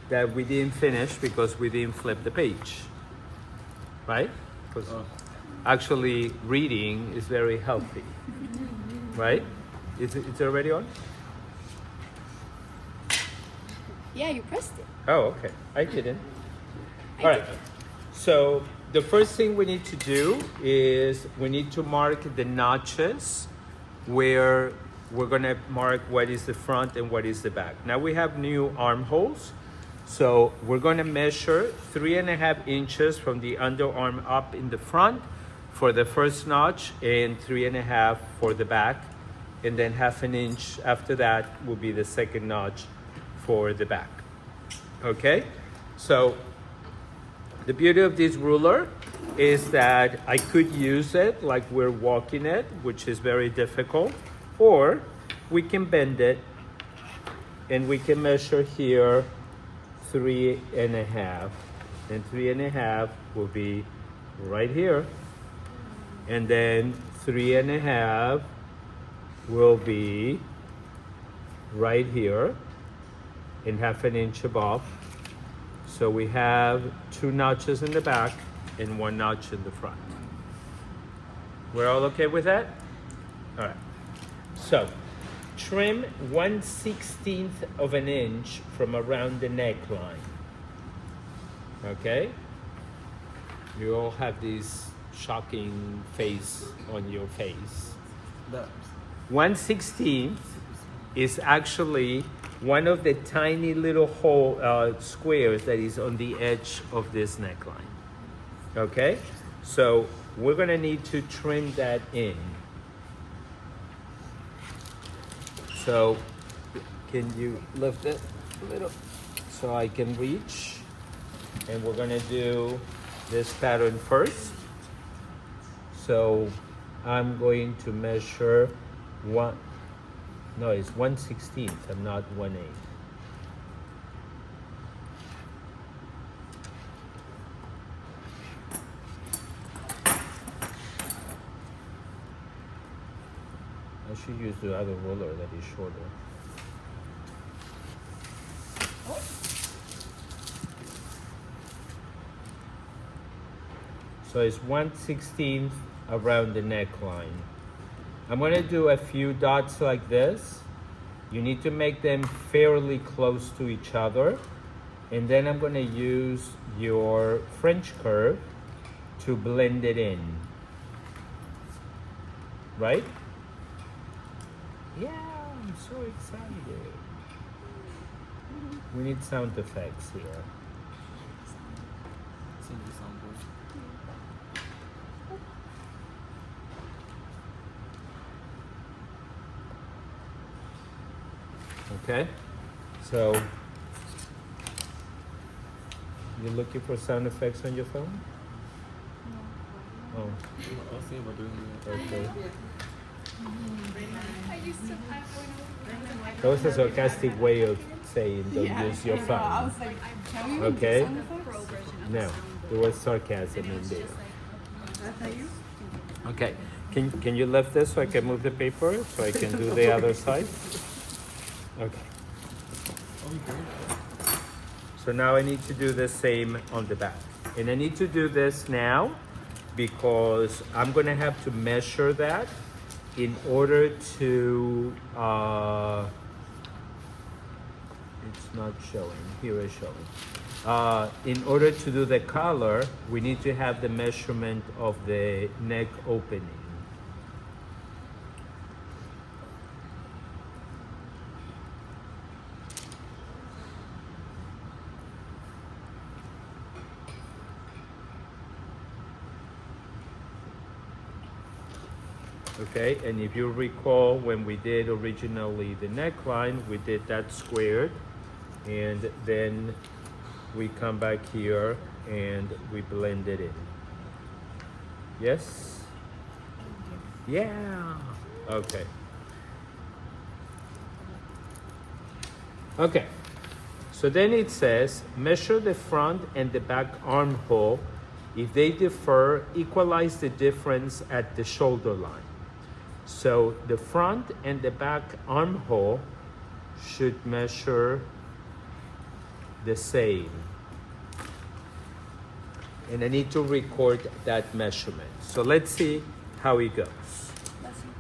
that we didn't finish because we didn't flip the page, right? Because actually reading is very healthy, right? It's already on? Yeah, you pressed it. Oh, okay. I didn't. All right. So the first thing we need to do is we need to mark the notches where we're going to mark what is the front and what is the back. Now we have new armholes. So we're going to measure 3.5 inches from the underarm up in the front for the first notch and 3.5 for the back. And then 1/2 inch after that will be the second notch for the back. Okay? So the beauty of this ruler is that I could use it like we're walking it, which is very difficult, or we can bend it and we can measure here 3.5, and 3.5 will be right here, and then 3.5 will be right here and 1/2 inch above. So we have 2 notches in the back and 1 notch in the front. We're all okay with that? All right. So trim 1/16 of an inch from around the neckline. Okay? You all have this shocking face on your face. 1/16 is actually one of the tiny little squares that is on the edge of this neckline. Okay? So we're gonna need to trim that in. So can you lift it a little so I can reach? And we're gonna do this pattern first. So I'm going to measure it's 1/16 and not 1/8. I should use the other ruler that is shorter. So it's 1/16 around the neckline. I'm going to do a few dots like this. You need to make them fairly close to each other. And then I'm going to use your French curve to blend it in. Right? Yeah, I'm so excited. We need sound effects here. Okay, so you're looking for sound effects on your phone? Oh, okay. That was a sarcastic way of saying don't use your phone. I was like, can we Okay. do sound effects? No, there was sarcasm in there. Okay, can you lift this so I can move the paper so I can do the other side? Okay. So now I need to do the same on the back. And I need to do this now because I'm going to have to measure that in order to, it's not showing, here it's showing. In order to do the collar, we need to have the measurement of the neck opening. Okay, and if you recall when we did originally the neckline, we did that squared, and then we come back here and we blend it in. Yes? Yeah. Okay. Okay. So then it says, measure the front and the back armhole. If they differ, equalize the difference at the shoulder line. So the front and the back armhole should measure the same. And I need to record that measurement. So let's see how it goes.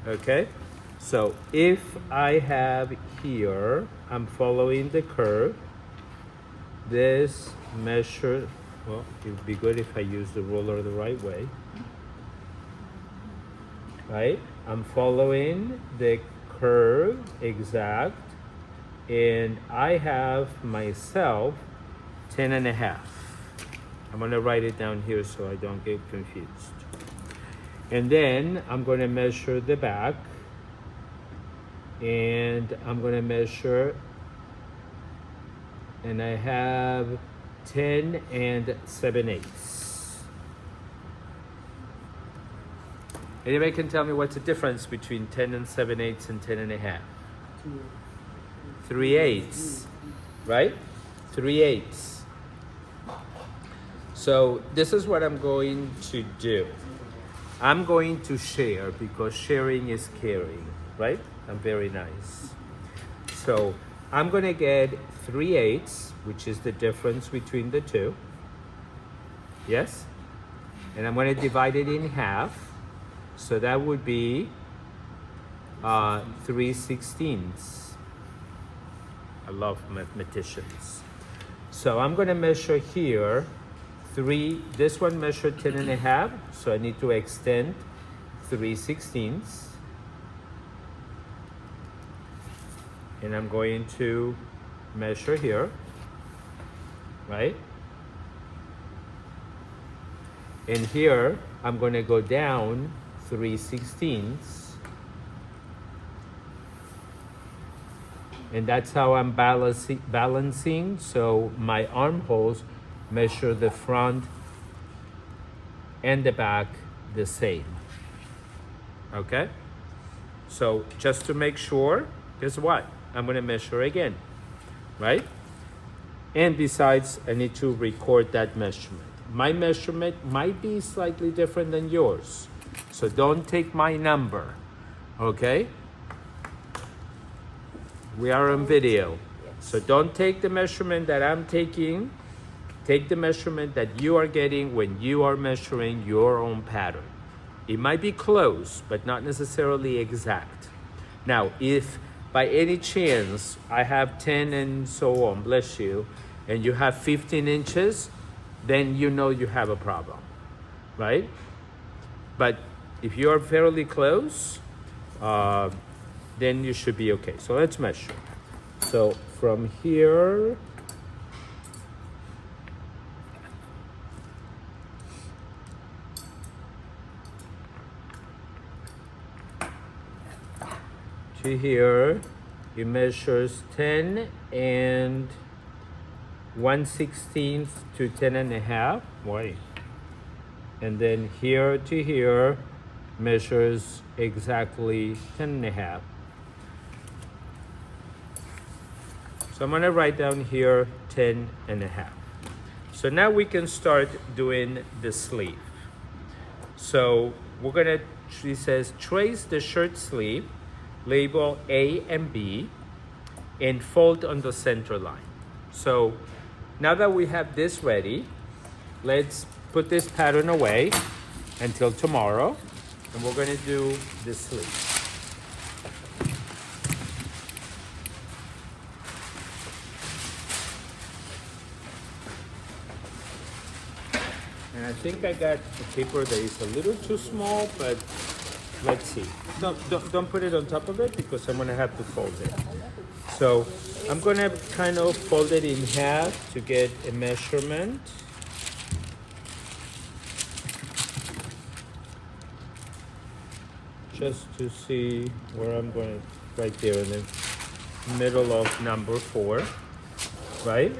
Okay? So if I have here, I'm following the curve. This measure, well, it would be good if I use the ruler the right way. Right? I'm following the curve exact, and I have myself 10.5. I'm gonna write it down here so I don't get confused. And then I'm gonna measure the back, and I'm gonna measure, and I have 10 and 7/8. Anybody can tell me what's the difference between 10 and 7/8 and 10.5? 3/8, right? 3/8. So this is what I'm going to do. I'm going to share because sharing is caring, right? I'm very nice. So I'm gonna get 3/8, which is the difference between the two. Yes? And I'm gonna divide it in half. So that would be 3/16. I love mathematicians. So I'm gonna measure here this one measured 10.5, so I need to extend 3/16. And I'm going to measure here, right? And here, I'm gonna go down 3/16. And that's how I'm balancing. So my armholes measure the front and the back the same. Okay? So just to make sure, guess what? I'm gonna measure again, right? And besides, I need to record that measurement. My measurement might be slightly different than yours. So don't take my number, okay? We are on video. So don't take the measurement that I'm taking. Take the measurement that you are getting when you are measuring your own pattern. It might be close, but not necessarily exact. Now, if by any chance I have 10 and so on, bless you, and you have 15 inches, then you know you have a problem, right? But if you are fairly close, then you should be okay. So let's measure. So from here, to here, it measures 10 and 1/16 to 10.5. Why? And then here to here measures exactly 10.5. So I'm gonna write down here 10.5. So now we can start doing the sleeve. So we're gonna, she says, trace the shirt sleeve, label A and B, and fold on the center line. So now that we have this ready, let's put this pattern away until tomorrow, and we're gonna do the sleeve. And I think I got a paper that is a little too small, but let's see. Don't put it on top of it because I'm gonna have to fold it. So I'm gonna kind of fold it in half to get a measurement. Just to see where I'm going, right there in the middle of number 4, right?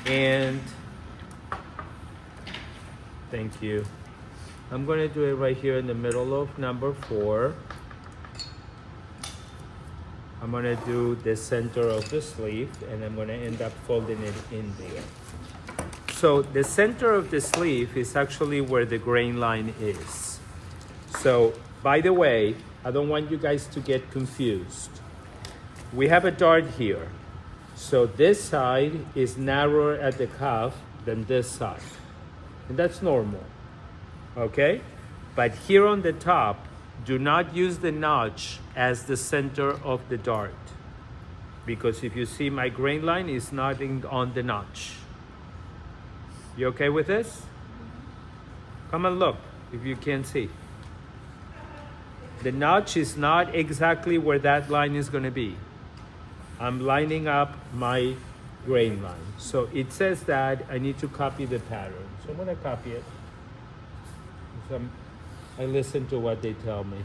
And thank you. I'm going to do it right here in the middle of number 4. I'm going to do the center of the sleeve, and I'm going to end up folding it in there. So the center of the sleeve is actually where the grain line is. So, by the way, I don't want you guys to get confused. We have a dart here. So this side is narrower at the cuff than this side. And that's normal, okay? But here on the top, do not use the notch as the center of the dart. Because if you see my grain line is not on the notch. You okay with this? Come and look if you can see. The notch is not exactly where that line is going to be. I'm lining up my grain line. So it says that I need to copy the pattern. So I'm going to copy it. I listen to what they tell me.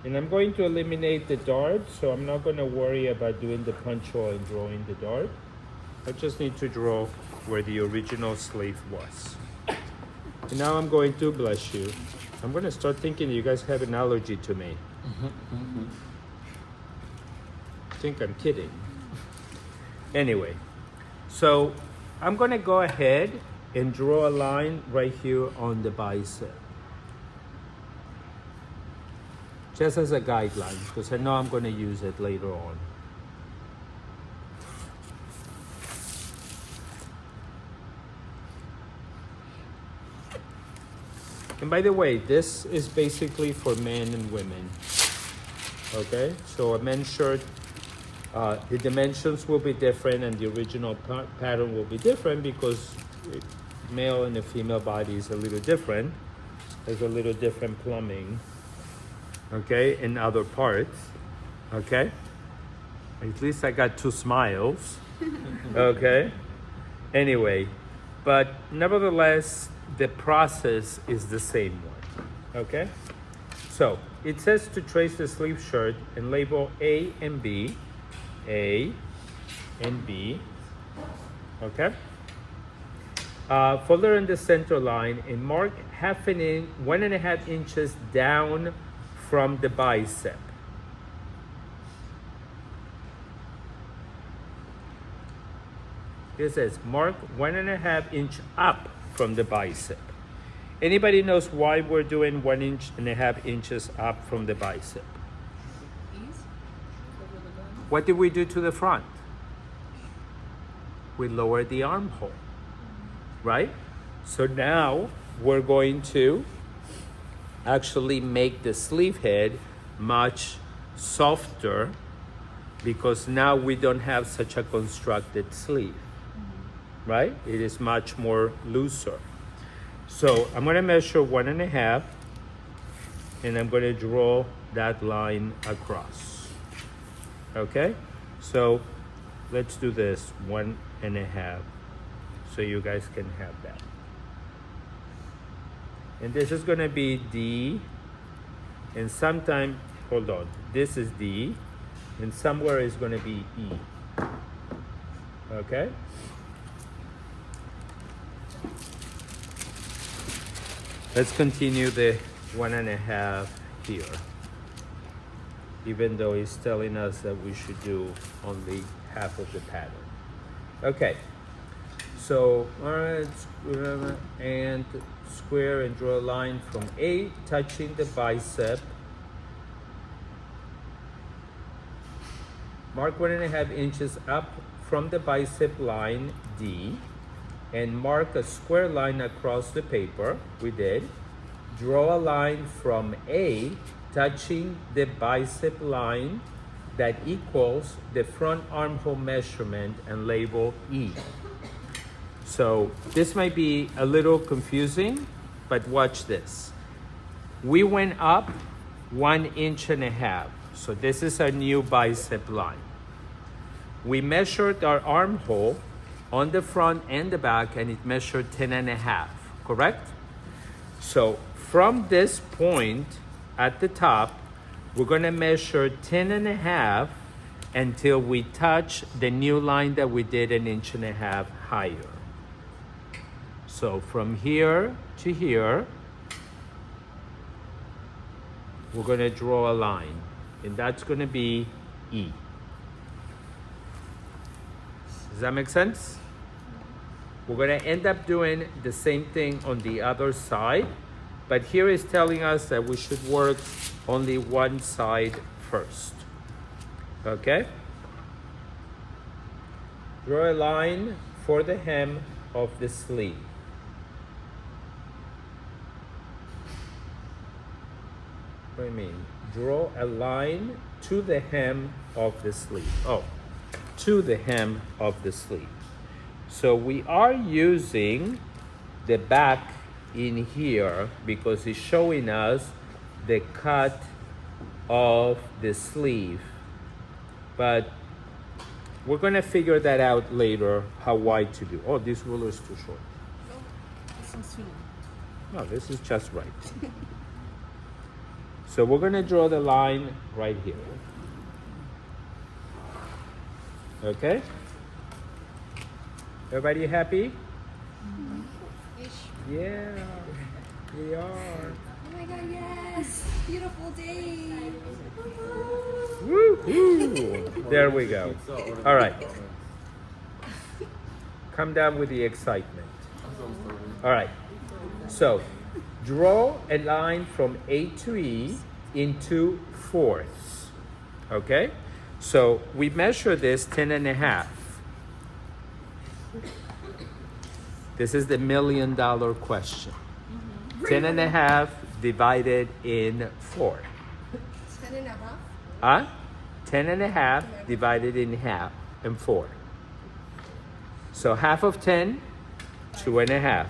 And I'm going to eliminate the dart, so I'm not going to worry about doing the punch hole and drawing the dart. I just need to draw where the original sleeve was. And now I'm going to, bless you, I'm going to start thinking you guys have an allergy to me. I think I'm kidding. Anyway, so I'm going to go ahead and draw a line right here on the bicep. Just as a guideline, because I know I'm going to use it later on. And by the way, this is basically for men and women. Okay, so a men's shirt, the dimensions will be different and the original pattern will be different because male and the female body is a little different. There's a little different plumbing. Okay, in other parts, okay? At least I got 2 smiles, okay? Anyway, but nevertheless, the process is the same one, okay? So, it says to trace the sleeve shirt and label A and B, okay? Folder in the center line and mark 1.5 inches down from the bicep. It says mark 1.5 inch up from the bicep. Anybody knows why we're doing 1.5 inches up from the bicep? What did we do to the front? We lowered the armhole, right? So now we're going to actually make the sleeve head much softer because now we don't have such a constructed sleeve, right? It is much more looser. So I'm going to measure 1.5 and I'm going to draw that line across. Okay, so let's do this 1.5 so you guys can have that. And this is going to be D, and sometime, hold on, this is D, and somewhere is going to be E. Okay? Let's continue the 1.5 here, even though it's telling us that we should do only half of the pattern. Okay, so, all right, and square and draw a line from A touching the bicep. Mark 1.5 inches up from the bicep line D and mark a square line across the paper. We did. Draw a line from A touching the bicep line that equals the front armhole measurement and label E. So this might be a little confusing, but watch this. We went up 1.5 inches. So this is our new bicep line. We measured our armhole on the front and the back and it measured 10.5, correct? So from this point at the top, we're gonna measure 10.5 until we touch the new line that we did 1.5 inches higher. So from here to here, we're going to draw a line, and that's going to be E. Does that make sense? We're gonna end up doing the same thing on the other side, but here is telling us that we should work only one side first. Okay? Draw a line for the hem of the sleeve. What do you mean? Draw a line to the hem of the sleeve. Oh, to the hem of the sleeve. So we are using the back in here because it's showing us the cut of the sleeve. But we're gonna figure that out later, how wide to do. Oh, this ruler is too short. This one's too long. No, this is just right. So we're gonna draw the line right here. Okay? Everybody happy? Ish. Yeah, we are. Oh my god, yes! Beautiful day! Woo-hoo. There we go. All right. Come down with the excitement. All right. So, draw a line from A to E into fourths. Okay? So, we measure this 10.5. This is the $1 million question. 10.5 divided in 4. 10 and a half. Huh? 10.5 divided in half and 4. So half of 10, 2.5.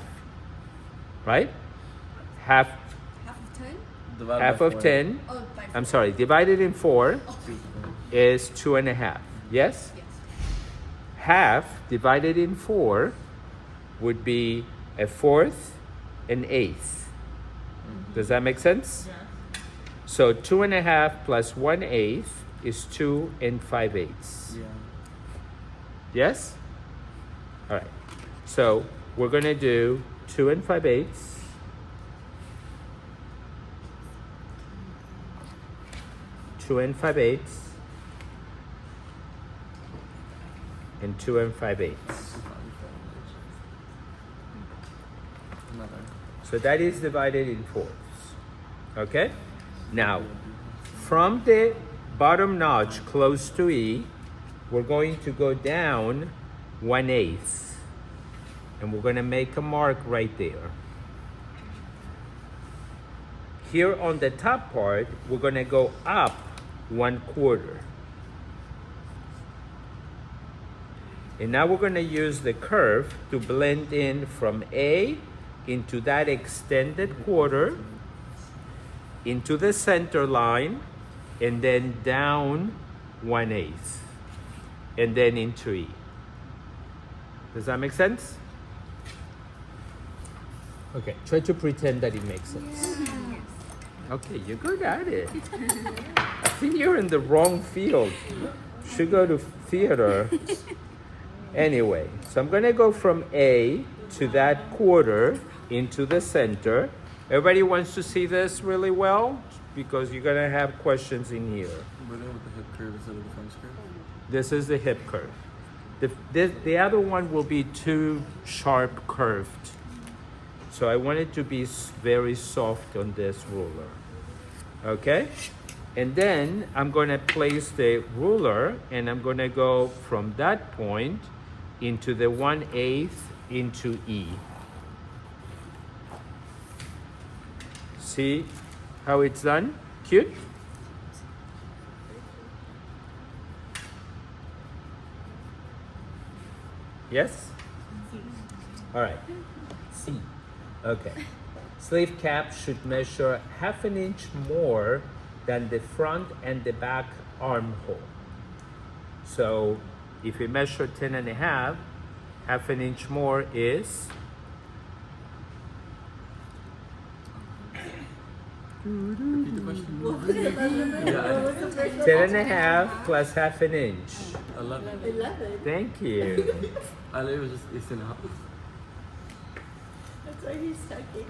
Right? Half Half of 10? half of 10, Oh, by I'm sorry, divided in 4 is 2.5. Yes? Yes. Half divided in 4 would be a fourth and eighth. Does that make sense? So 2.5 plus 1/8 is 2 5/8. Yeah. Yes? All right. So we're going to do 2 5/8. Two and 5/8. And 2 5/8. So that is divided in fourths. Okay? Now, from the bottom notch close to E, we're going to go down 1/8. And we're going to make a mark right there. Here on the top part, we're going to go up 1/4. And now we're going to use the curve to blend in from A into that extended quarter, into the center line, and then down 1/8, and then into E. Does that make sense? Okay, try to pretend that it makes sense. Okay, you're good at it. I think you're in the wrong field. Should go to theater. Anyway, so I'm gonna go from A to that quarter into the center. Everybody wants to see this really well because you're gonna have questions in here. We're doing with the hip curve instead of the front curve. This is the hip curve. The other one will be too sharp curved. So I want it to be very soft on this ruler. Okay? And then I'm gonna place the ruler and I'm gonna go from that point into the 1/8 into E. See how it's done? Cute? Yes? All right. C. Okay. Sleeve cap should measure 1/2 inch more than the front and the back armhole. So if we measure 10.5, 1/2 inch more is Repeat the question. Yeah. 10.5 plus 1/2 inch. 11. Thank you. I thought it was just it's and a half. That's why he's talking.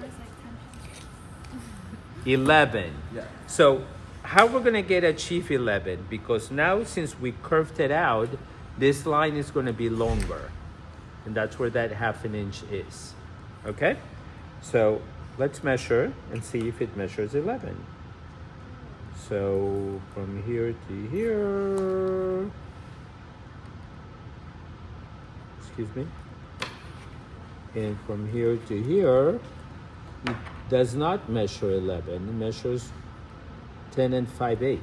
11. Yeah. So how we're gonna get achieve 11? Because now since we curved it out, this line is gonna be longer. And that's where that 1/2 inch is. Okay? So let's measure and see if it measures 11. So from here to here, excuse me, and from here to here, it does not measure 11. It measures 10 and 5/8.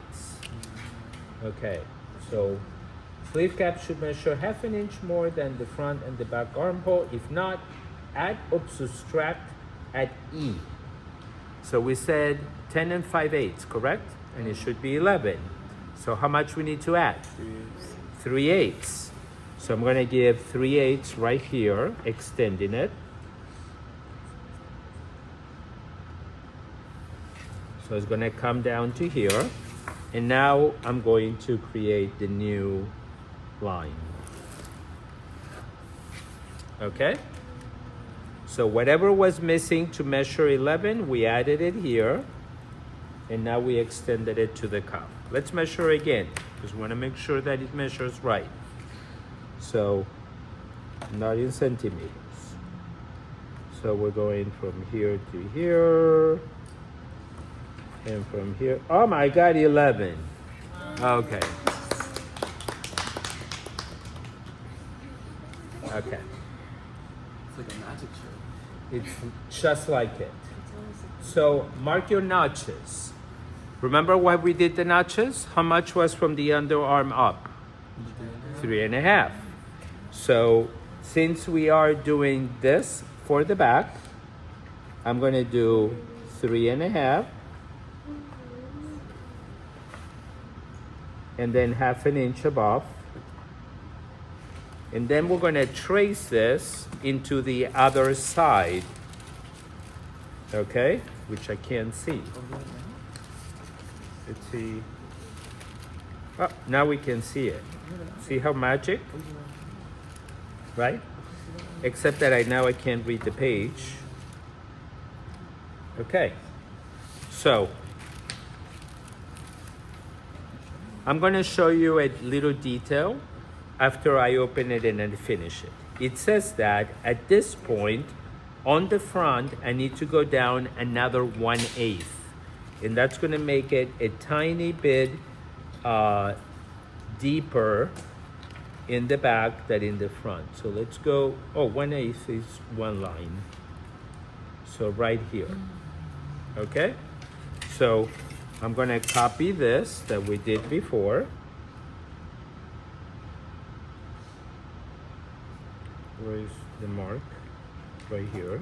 Okay, so sleeve cap should measure 1/2 inch more than the front and the back armhole. If not, add or subtract at E. So we said 10 and 5/8, correct? And it should be 11. So how much we need to add? 3/8. So I'm gonna give 3/8 right here, extending it. So it's gonna come down to here. And now I'm going to create the new line. Okay? So whatever was missing to measure 11, we added it here. And now we extended it to the cup. Let's measure again, because we want to make sure that it measures right. So, not in centimeters. So we're going from here to here. And from here, oh my God, 11. Okay. Okay. It's like a magic show. It's just like it. So mark your notches. Remember why we did the notches? How much was from the underarm up? 3.5. So since we are doing this for the back, I'm going to do 3.5. And then 1/2 inch above. And then we're going to trace this into the other side. Okay? Which I can't see. Let's see. Oh, now we can see it. See how magic? Right? Except that now I can't read the page. Okay. So, I'm going to show you a little detail after I open it and then finish it. It says that at this point, on the front, I need to go down another 1/8. And that's going to make it a tiny bit deeper in the back than in the front. So let's go, 1/8 is one line. So right here, okay? So I'm going to copy this that we did before. Where is the mark? Right here.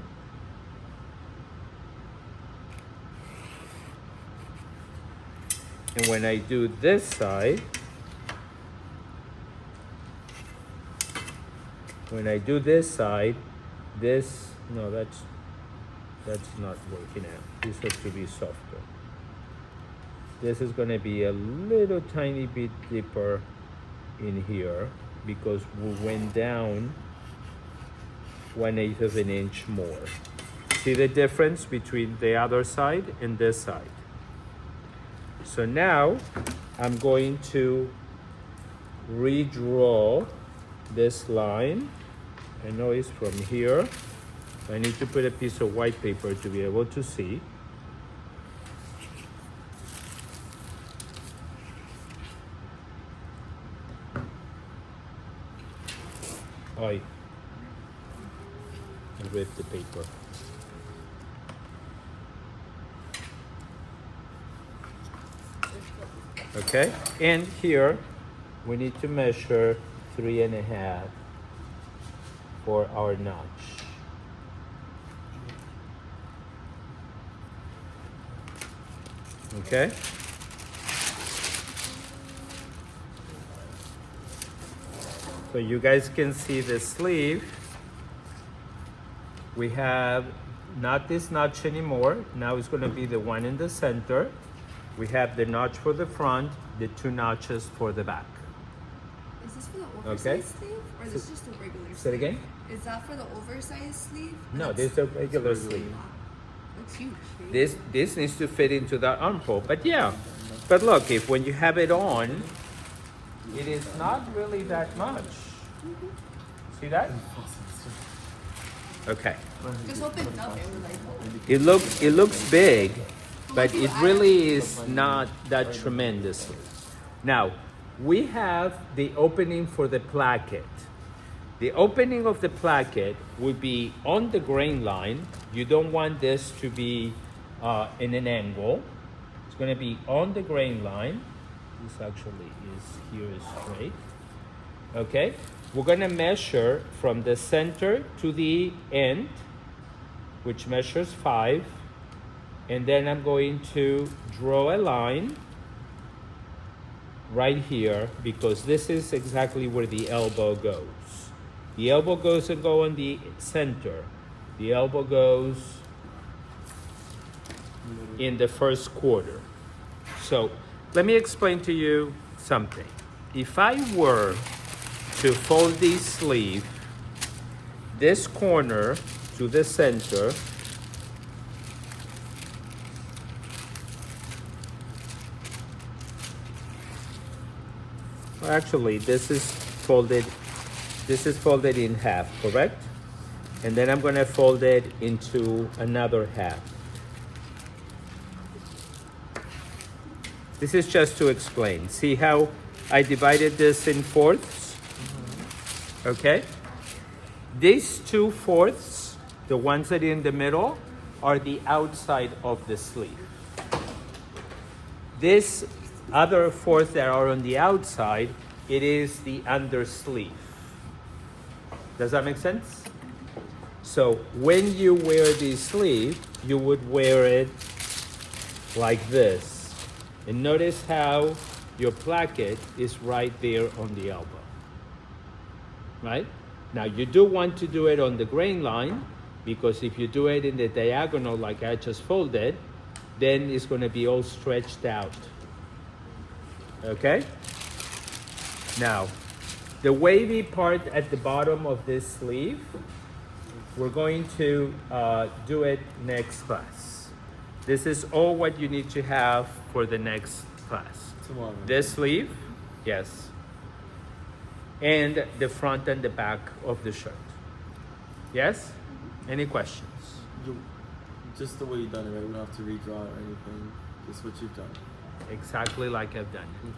And when I do this side, no, that's not working out. This has to be softer. This is going to be a little tiny bit deeper in here because we went down 1/8 of an inch more. See the difference between the other side and this side? So now I'm going to redraw this line. I know it's from here. I need to put a piece of white paper to be able to see. I ripped the paper. Okay, and here we need to measure 3.5 for our notch. Okay. So you guys can see the sleeve. We have not this notch anymore. Now it's going to be the one in the center. We have the notch for the front, the 2 notches for the back. Is this for the oversized Okay. sleeve, or is this just a regular sleeve? Say it again? Is that for the oversized sleeve? No, this is a regular sleeve. Wow. Looks huge. Babe. This needs to fit into the armhole. But yeah, but look, if when you have it on, it is not really that much. See that? Okay. Just open it up and like, It looks big, but it really is not that tremendously. Now, we have the opening for the placket. The opening of the placket would be on the grain line. You don't want this to be in an angle. It's going to be on the grain line. This actually is here is straight. Okay, we're going to measure from the center to the end, which measures 5, and then I'm going to draw a line right here because this is exactly where the elbow goes. The elbow goes and go on the center. The elbow goes in the first quarter. So let me explain to you something. If I were to fold the sleeve, this corner to the center, well, actually this is folded in half, correct? And then I'm going to fold it into another half. This is just to explain. See how I divided this in fourths? Okay? These 2/4, the ones that are in the middle, are the outside of the sleeve. This other fourth that are on the outside, it is the under sleeve. Does that make sense? So when you wear the sleeve, you would wear it like this. And notice how your placket is right there on the elbow. Right? Now you do want to do it on the grain line, because if you do it in the diagonal like I just folded, then it's going to be all stretched out. Okay? Now, the wavy part at the bottom of this sleeve, we're going to do it next class. This is all what you need to have for the next class. Tomorrow. This sleeve, yes, and the front and the back of the shirt. Yes? Any questions? Just the way you've done it, right? We don't have to redraw it or anything. Just what you've done. Exactly like I've done it,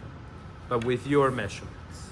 but with your measurements.